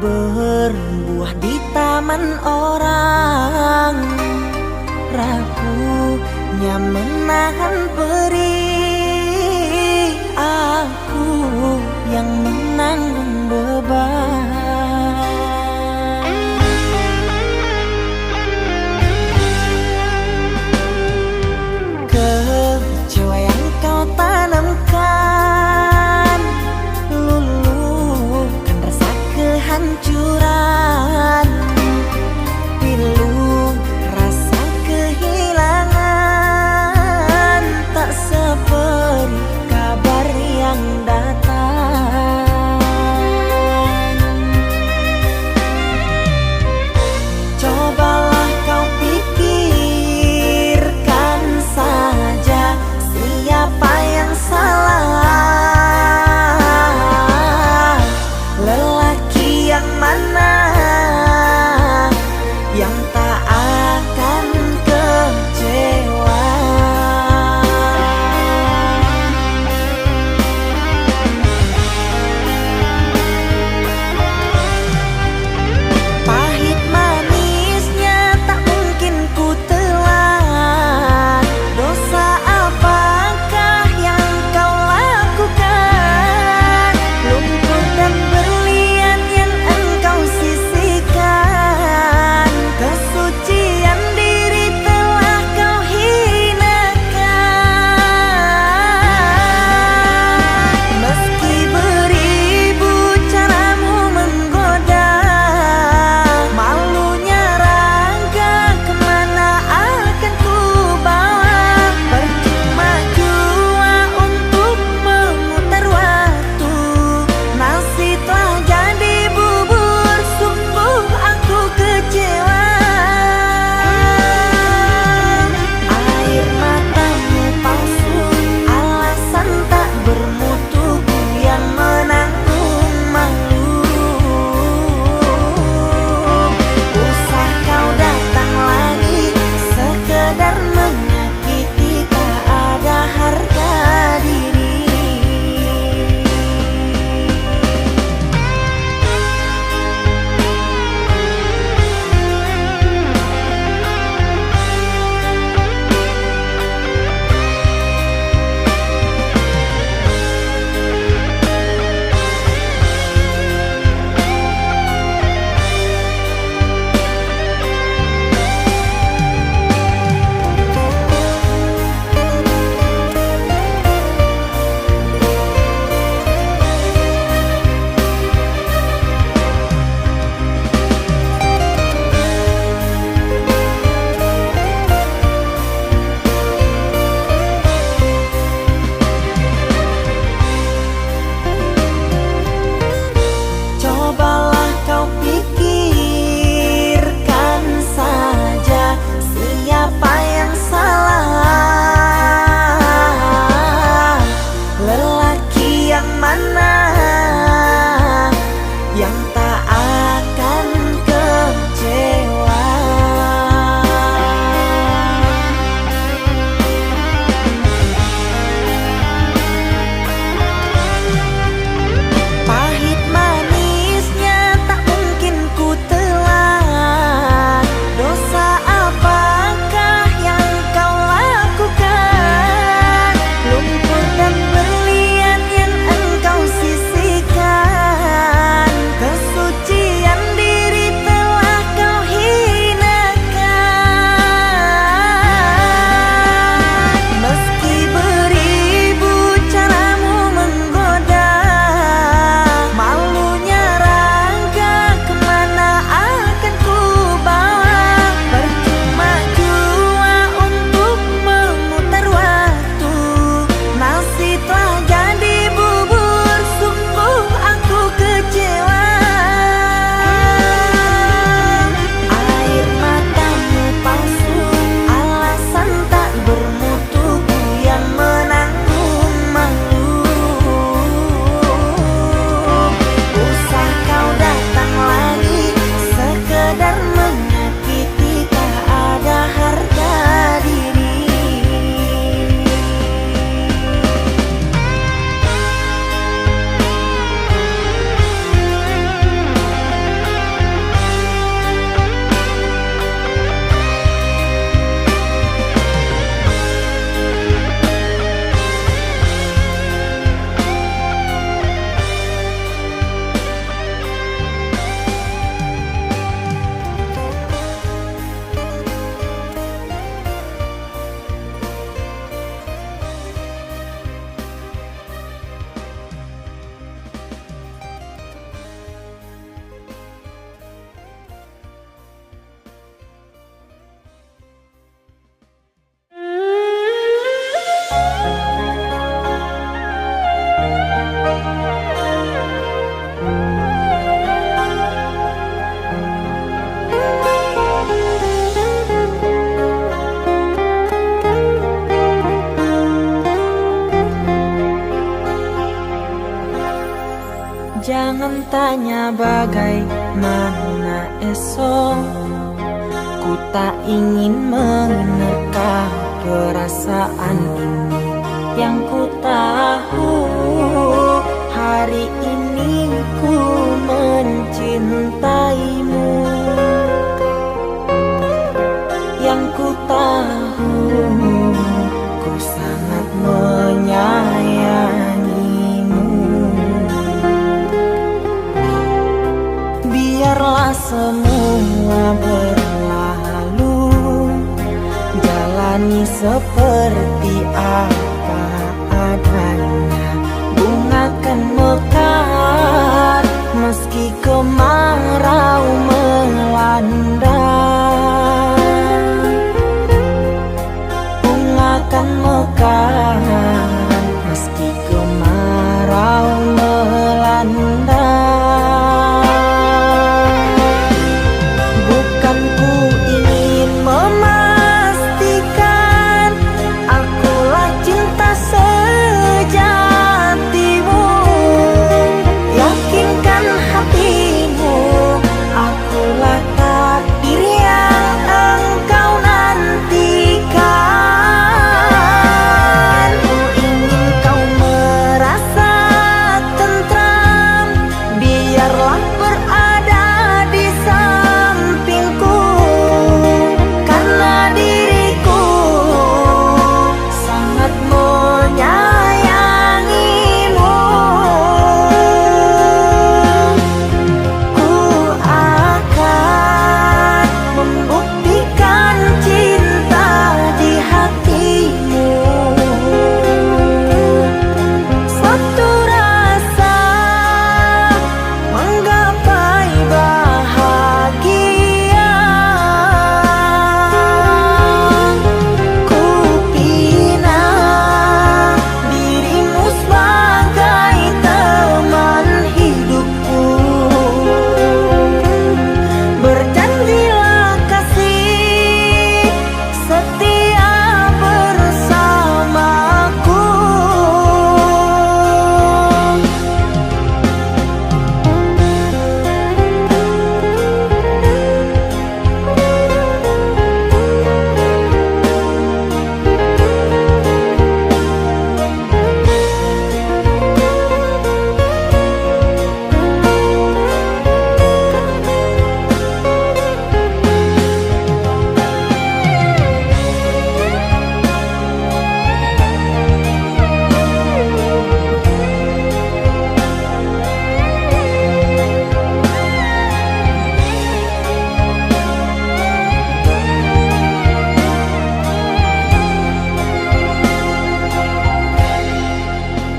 berbuah di taman orang, rapuhnya menahan perih, aku yang menanggung beban. Kecewa yang kau tanamkan luluhkan rasa kehancuran, pilu rasa kehilangan, tak seperti kabar yang datang. Cobalah kau pikirkan saja siapa yang salah, lelaki yang mana tanya bagaimana esok, ku tak ingin menerka perasaan ini. Yang ku tahu hari ini ku mencintaimu. Yang ku tahu ku sangat menyayangimu. Biarlah semua berlalu, jalani seperti apa adanya. Bunga kan mekar meski kemarau melanda. Bunga kan mekar meski kemarau melanda. Bukan ku ingin memastikan akulah cinta sejatimu. Yakinkan hatimu, akulah takdir yang engkau nantikan. Ku ingin kau merasa tentram, biarlah berada di sampingku. Karena diriku sangat menyayangimu. Ku akan membuktikan cinta di hatimu. Satu rasa menggapai bahagia. Ku pinang dirimu sebagai teman hidupku. Berjanjilah kasih setia bersamaku.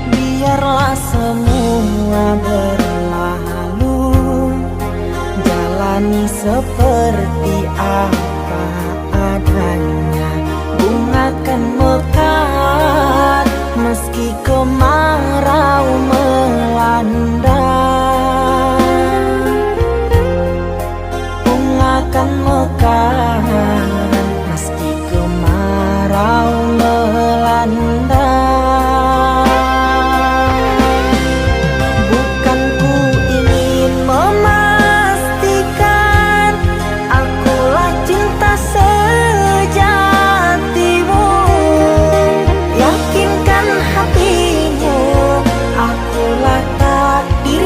Biarlah semua berlalu, jalani seperti apa adanya. Bunga kan mekar meski kemarau melanda. Bunga kan mekar meski kemarau melanda. Bukan ku ingin memastikan akulah cinta sejatimu. Yakinkan hatimu, akulah takdir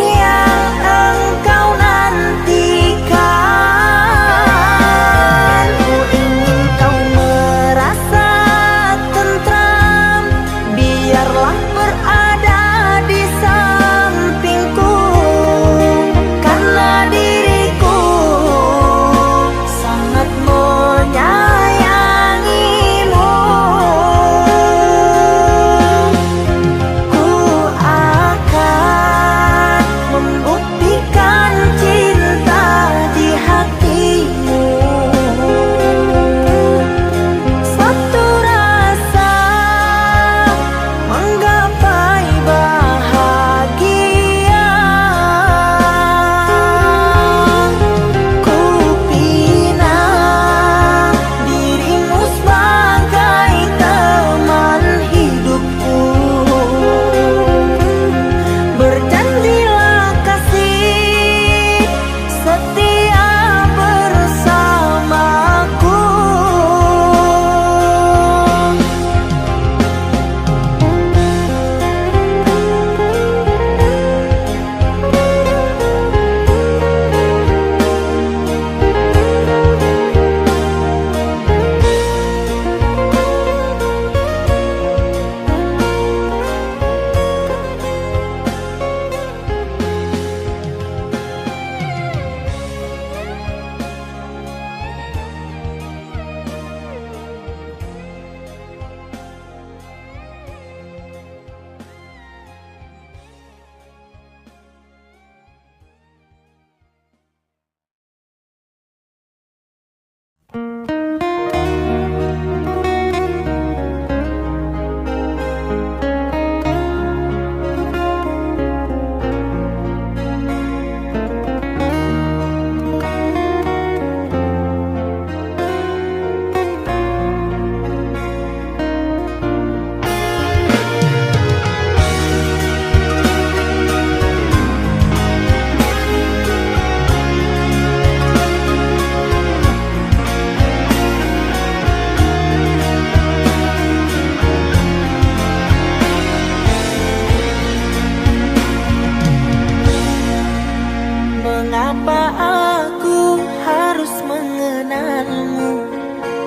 Mengapa aku harus mengenalmu?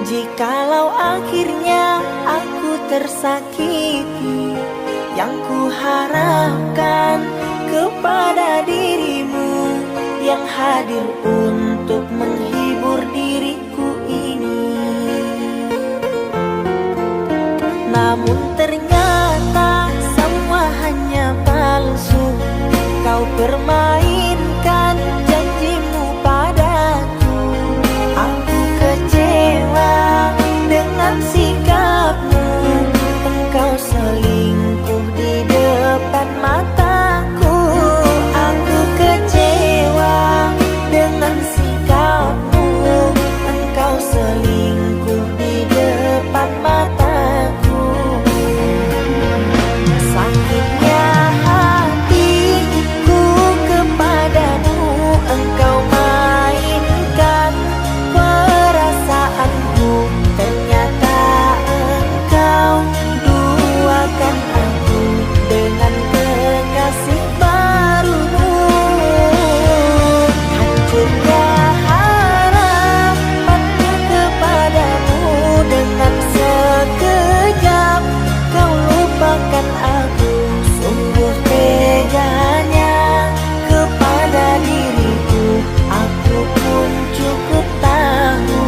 Jikalau akhirnya aku tersakiti, yang ku harapkan kepada dirimu yang hadir untuk menghibur diriku ini. Namun ternyata semua hanya palsu. Kau permainkan janjimu padaku. Aku kecewa dengan sikapmu. Engkau selingkuh di depan mataku. Aku kecewa dengan sikapmu. Engkau selingkuh di depan mataku. Sakitnya hatiku kepadamu. Engkau mainkan perasaanku. Ternyata engkau duakan aku dengan kekasih barumu. Hancurnya harapanku kepadamu. Dengan sekejap kau lupakan aku. Sungguh teganya kepada diriku. Aku pun cukup tahu.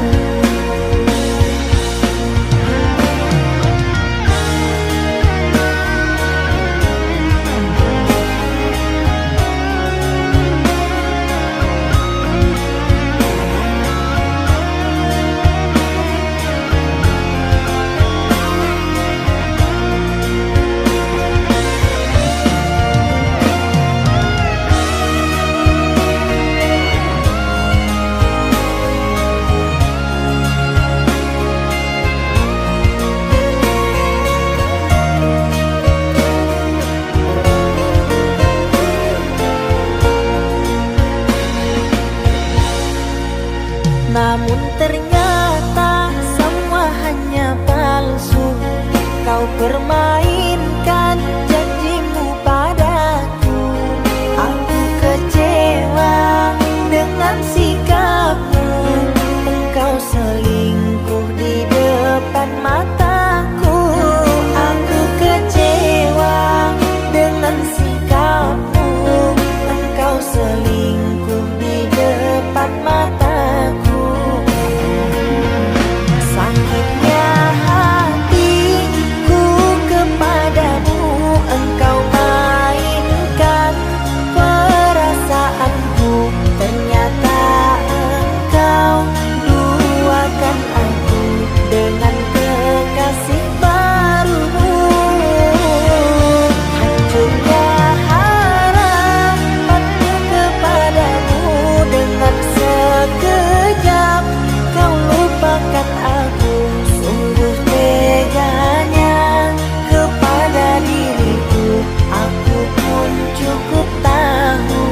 Namun ternyata semua hanya palsu. Kau permainkan janjimu padaku. Aku kecewa dengan sikapmu. Engkau selingkuh di depan mataku. Aku kecewa dengan sikapmu. Engkau selingkuh di depan mataku. Sakitnya hatiku kepadamu. Engkau mainkan perasaanku. Ternyata engkau duakan aku dengan kekasih barumu. Hancurnya harapanku kepadamu. Dengan sekejap kau lupakan aku. Sungguh teganya kepada diriku. Aku pun cukup tahu.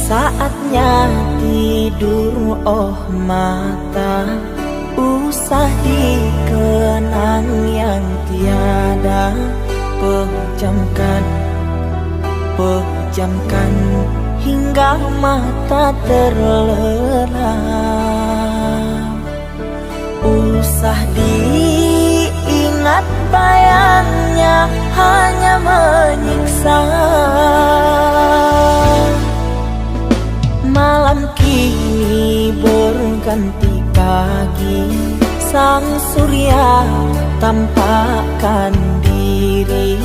Saatnya tidur, oh mata, usah dikenang yang tiada. Pejamkan hingga mata terlelap. Usah diingat bayangnya hanya menyiksa. Malam kini berganti pagi, sang surya tampakkan diri,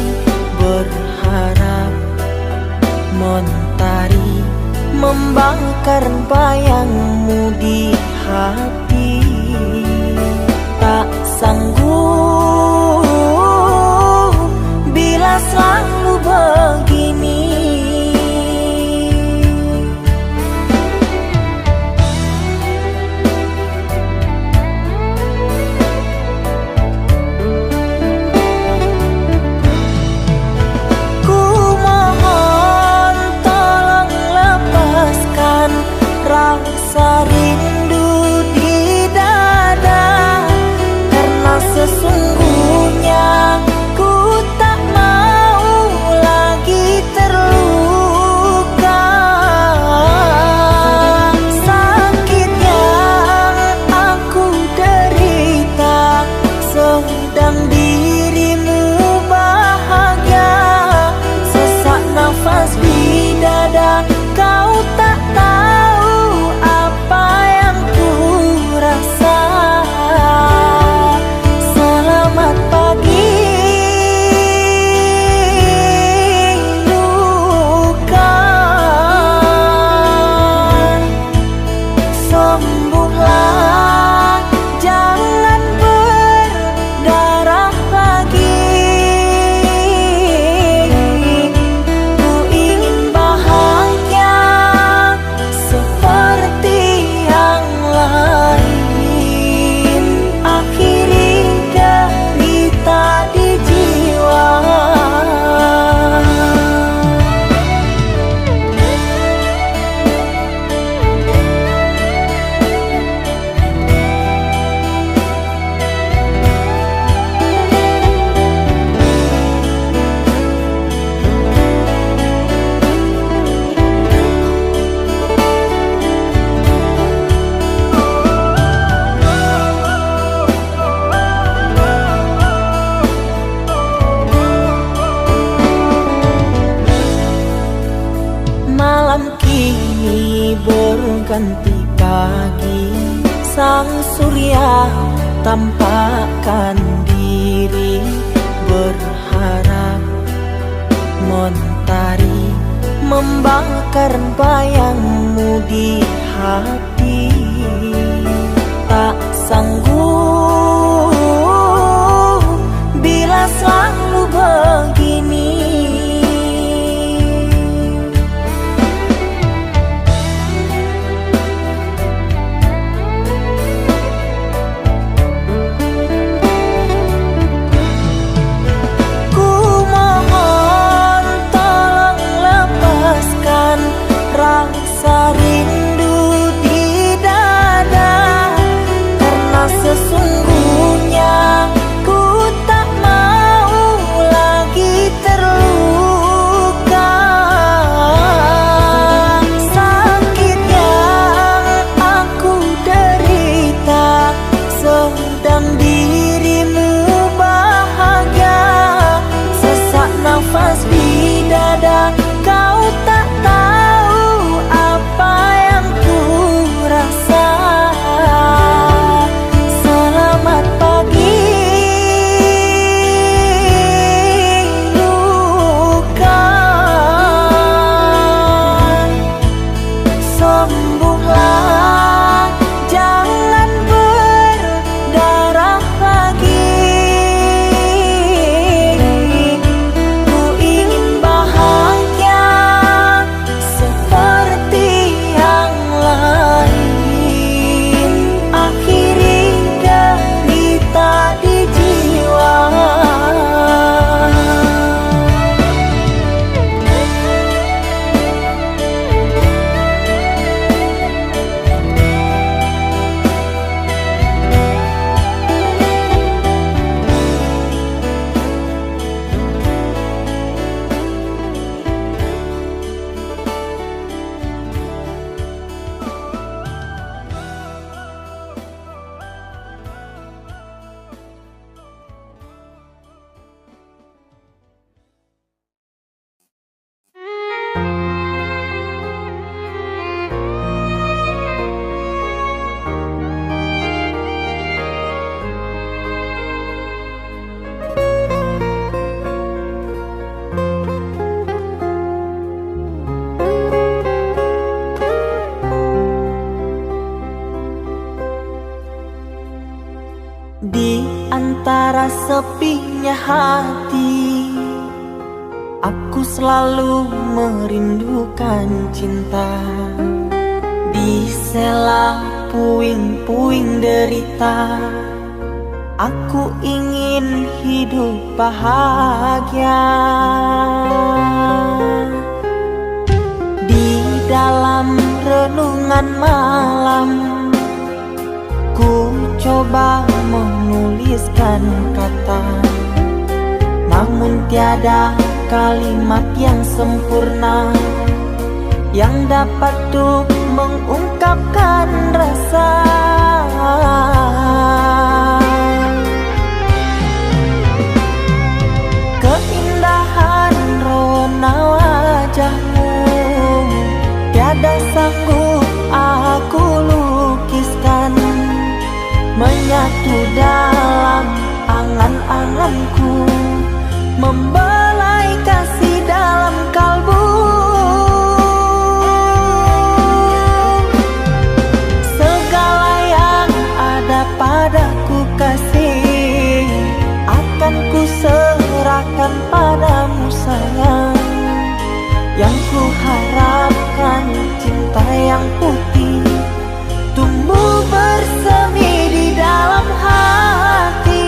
berharap mentari membakar bayangmu di hati. Tak sanggup bila selalu begini. Ku mohon tolong lepaskan rasa rindu di dada, karena sesungguhnya ku tak mau lagi terluka. Sakit yang aku derita sedang dirimu bahagia. Sesak nafas di dada, kau tak tahu apa yang ku rasa. Selamat pagi luka, sembuhlah, jangan berdarah lagi. Ku ingin bahagia seperti yang lain, akhiri derita di jiwa. Malam kini berganti pagi, sang surya tampakkan diri, berharap mentari membakar bayangmu di hati. Tak sanggup bila selalu begini. Ku mohon tolong lepaskan rasa rindu di dada, karena antara sepinya hati, aku selalu merindukan cinta. Di sela puing-puing derita, aku ingin hidup bahagia. Di dalam renungan malam, ku coba menuliskan kata, namun tiada kalimat yang sempurna yang dapat tuh mengungkapkan rasa. Keindahan rona wajahmu tiada sanggup aku lukiskan, menyatu dalam angan-anganku, membelai kasih dalam kalbu. Segala yang ada padaku kasih, akan ku serahkan padamu sayang. Yang ku harapkan cinta yang putih tumbuh bersemi di dalam hati.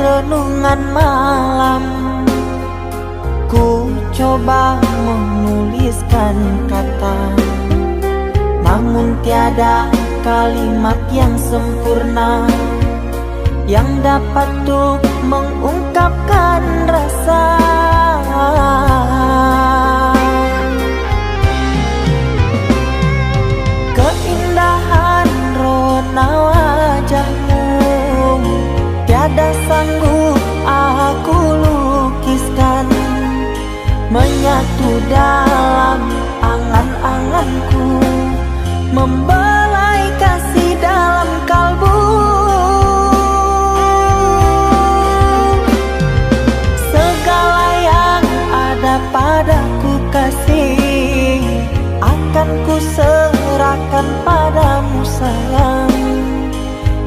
Renungan malam, ku coba menuliskan kata, namun tiada kalimat yang sempurna yang dapat tuh mengungkapkan rasa. Keindahan rona wajahmu tiada sanggup aku lukiskan, menyatu dalam angan-anganku, membelai kasih dalam kalbu. Segala yang ada padaku kasih, akan ku serahkan padamu sayang.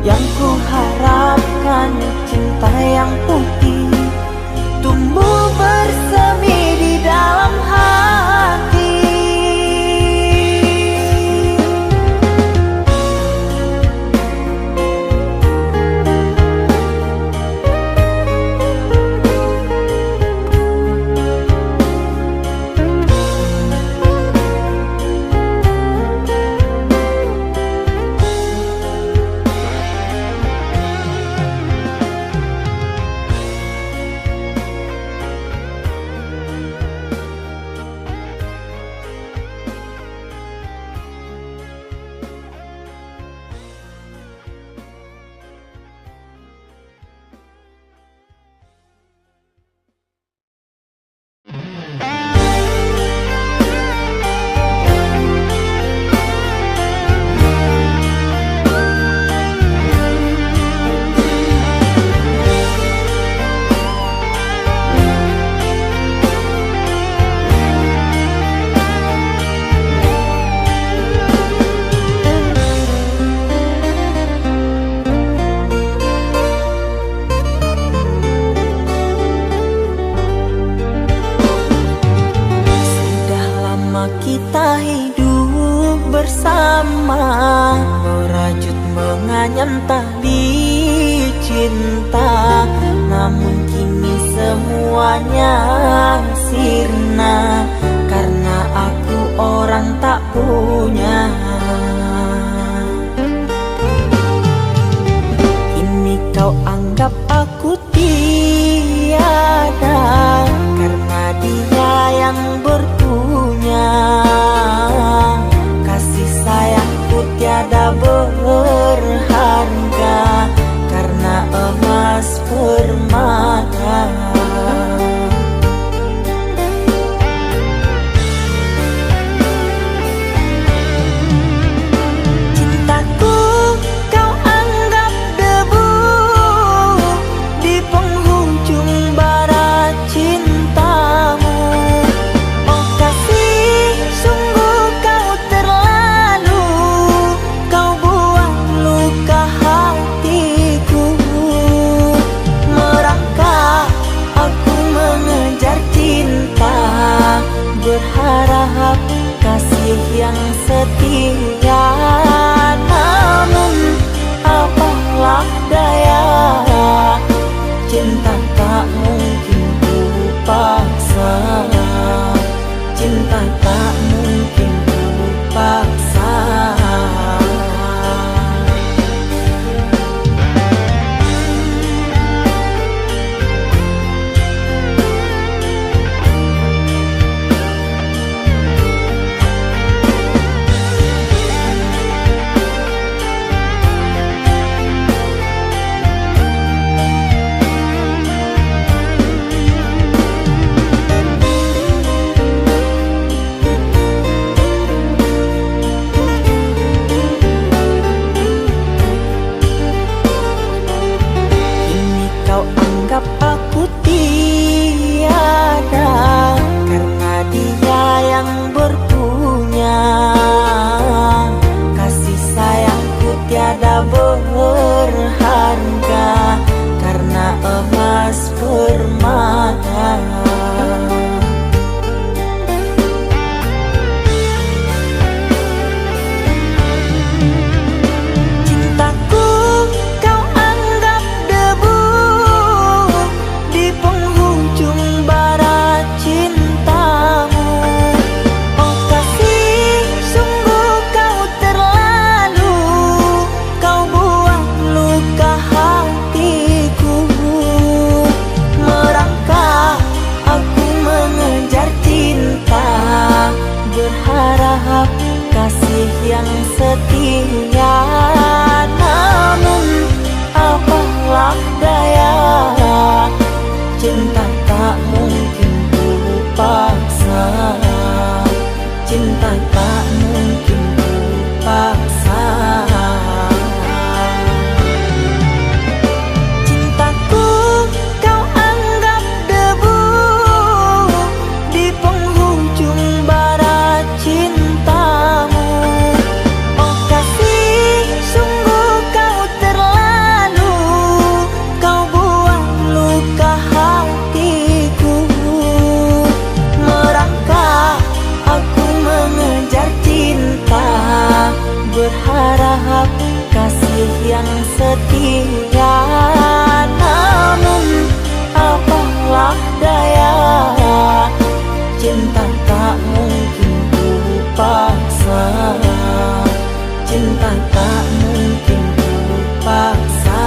Yang ku harapkan cinta yang putih tumbuh bersemi di dalam hati. Kita hidup bersama, merajut menganyam tali cinta, namun kini semuanya sirna karena aku orang tak punya. Kini kau setia. Namun apalah daya, cinta tak mungkin ku paksa. Cinta tak mungkin ku paksa. Cintaku kau anggap debu di penghujung bara cintamu. Oh kasih, sungguh kau terlalu, kau buang luka hatiku. Merangkak aku mengejar cinta, berharap kasih yang setia. Namun apalah daya, cinta tak mungkin ku paksa. Cinta tak mungkin ku paksa.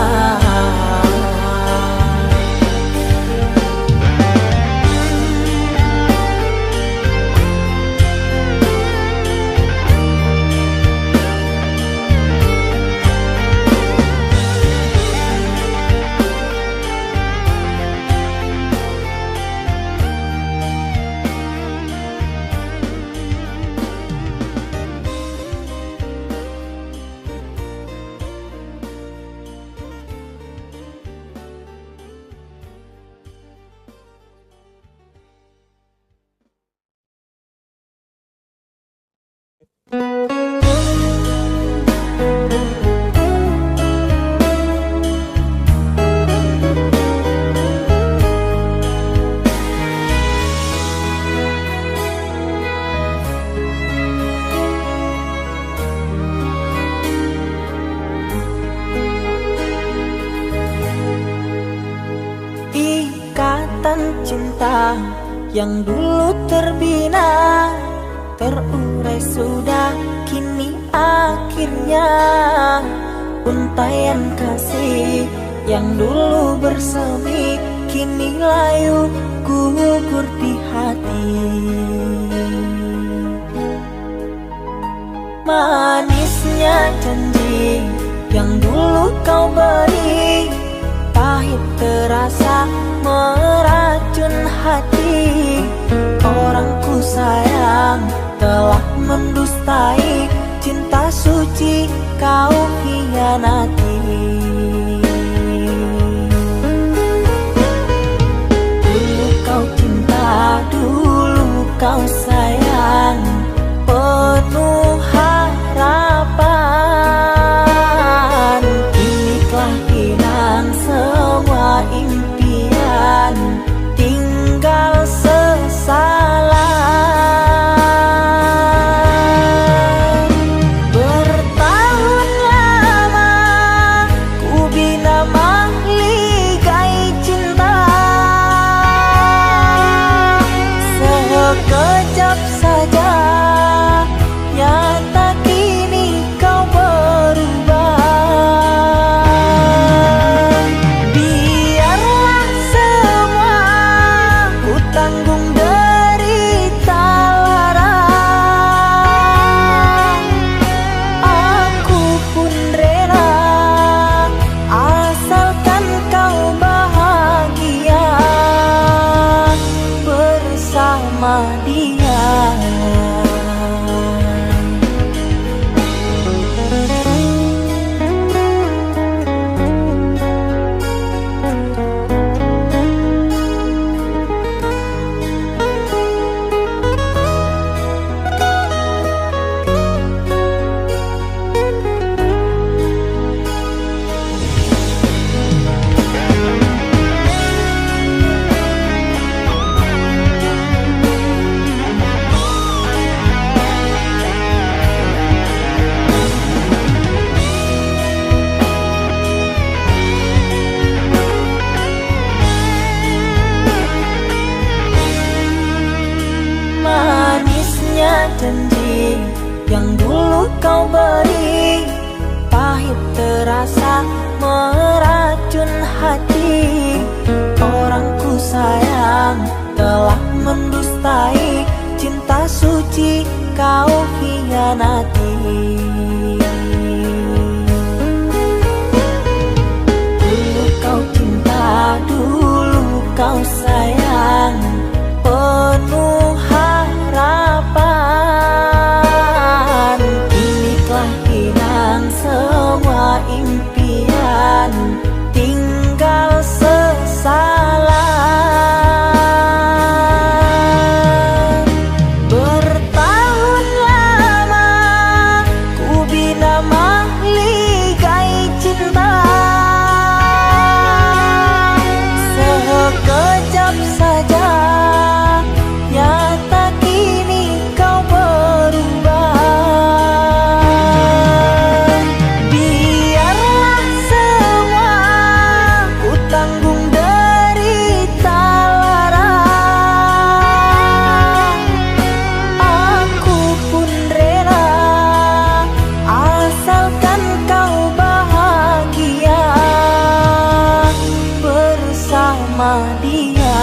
Ikatan cinta yang dulu terbina, terurai sudah kini akhirnya. Untaian kasih yang dulu bersemi, kini layu gugur di hati. Manisnya janji yang dulu kau beri, pahit terasa meracun hati. Orang ku sayang telah mendustai, cinta suci kau hianati. Dulu kau cinta, dulu kau sayang, penuh harapan. Kini telah hilang semua impian, tinggal sesalan. Bertahun lama ku bina mahligai cinta, sekejap saja nyata kini kau berubah. Biarlah semua ku tanggung derita lara, aku pun rela asalkan kau bahagia bersama dia. Manisnya janji yang dulu kau beri, pahit terasa meracun hati. Orang ku sayang telah mendustai, cinta suci kau hianati. hilang semua impian, tinggal sesalan. Bertahun lama ku bina mahligai cinta, sekejap saja nyata kini kau berubah. Biarlah semua ku tanggung derita lara, aku pun rela asalkan kau bahagia bersama dia.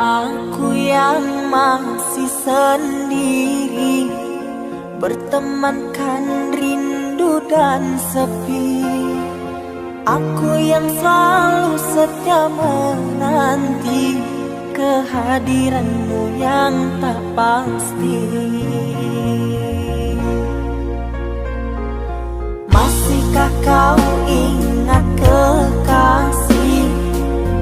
Aku yang masih sendiri, bertemankan rindu dan sepi. Aku yang selalu setia menanti kehadiranmu yang tak pasti. Masihkah kau ingat kekasih,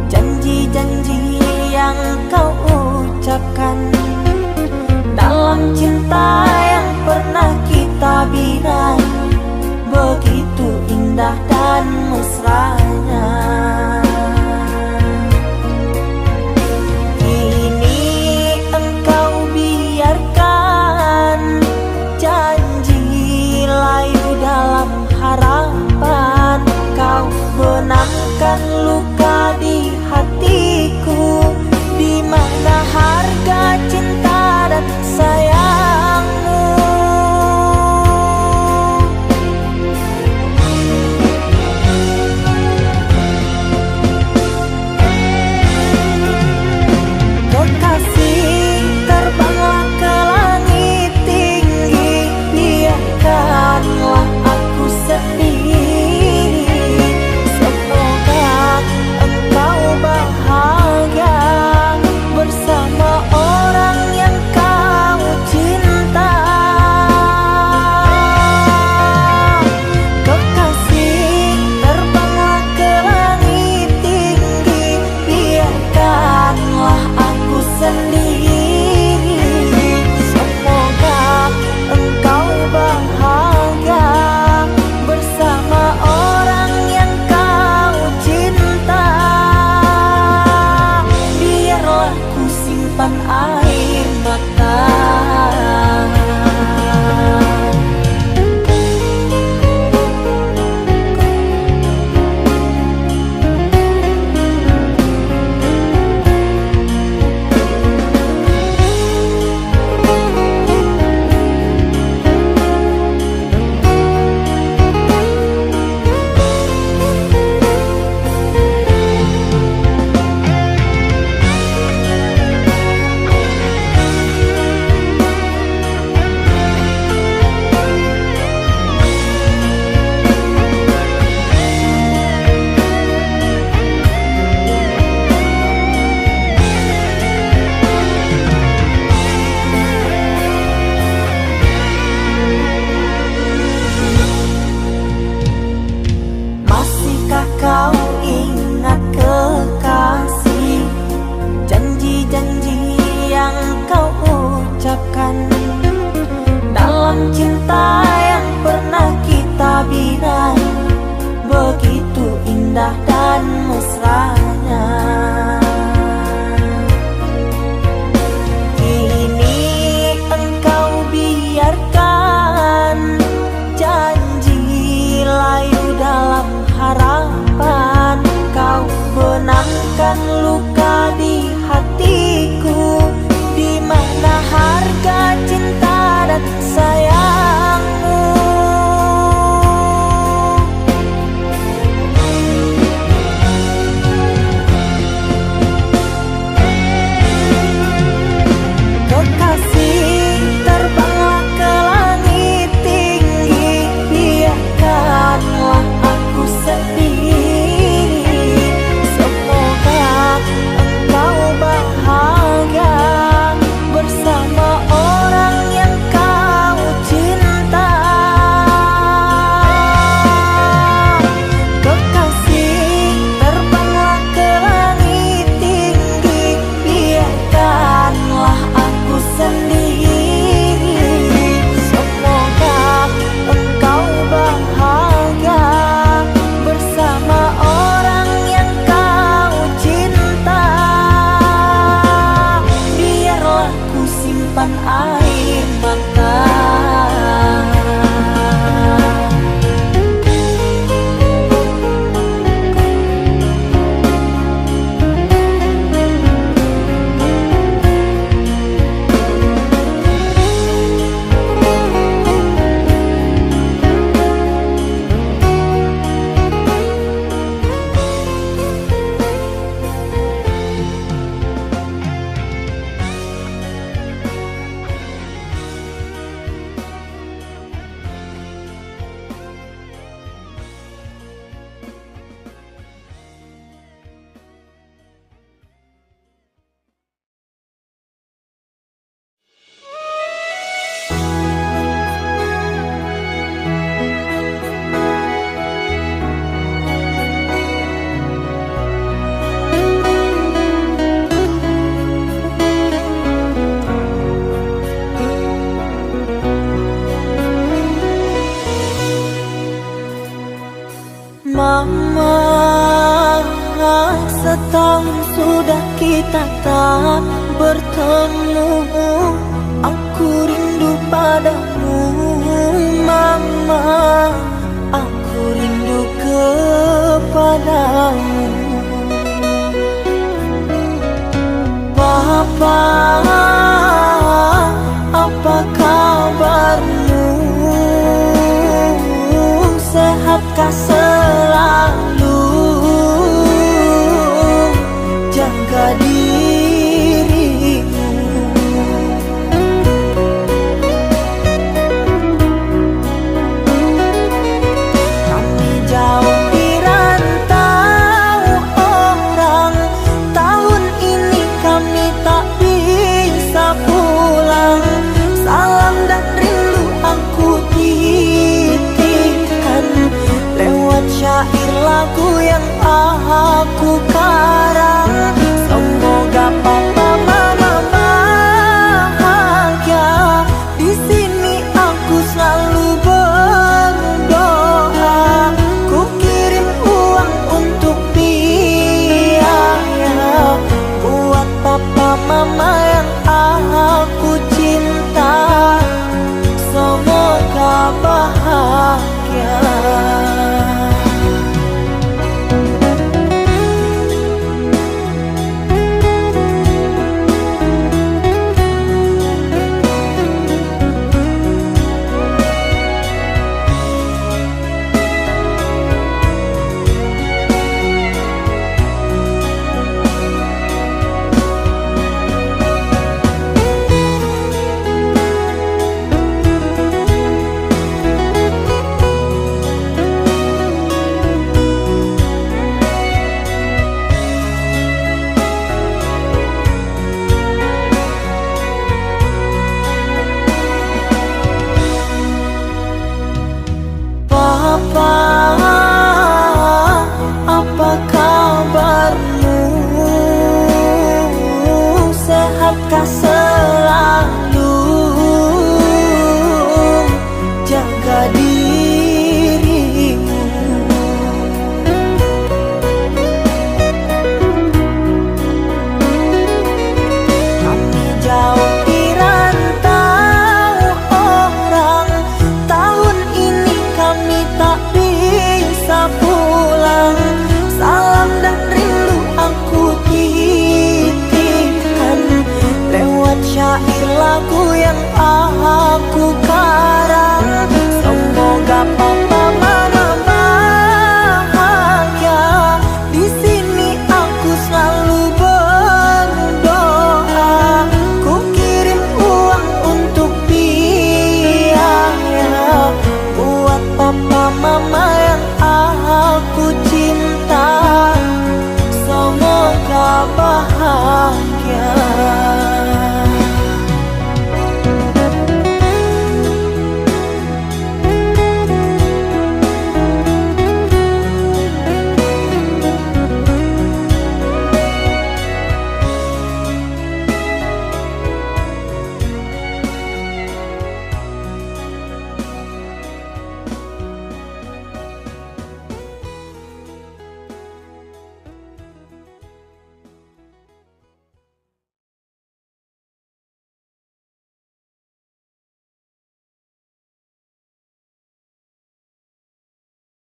janji-janji yang kau ucapkan dalam cinta yang pernah kita bina, begitu indah dan mesranya. Kini engkau biarkan janji layu dalam harapan, kau benamkan luka di hatiku, di mana harga cinta dan sayangmu. indah dan mesranya. Kini engkau biarkan janji layu dalam harapan. Kau benangkan luka di hatiku, di mana harga cinta dan sayangmu. Kekasih, terbanglah ke langit tinggi, biarkanlah aku sendiri. Semoga engkau bahagia bersama orang yang kau cinta. Kekasih, terbanglah ke langit tinggi, biarkanlah aku sendiri. Semoga engkau bahagia bersama orang yang kau cinta. Biarlah ku simpan air mata. Mama, setahun sudah kita tak bertemu. Aku rindu padamu, Mama. Aku rindu kepadamu. Papa, apa kabarmu? Sehatkah selalu? Jaga dirimu. Kami jauh di rantau orang, tahun ini kami tak bisa pulang. Salam dan rindu aku titipkan lewat syair lagu yang aku karang. Semoga papa mama bahagia. Di sini aku selalu berdoa. Ku kirim uang untuk biaya buat papa mama yang aku cinta. Semoga bahagia. lagu yang aku kan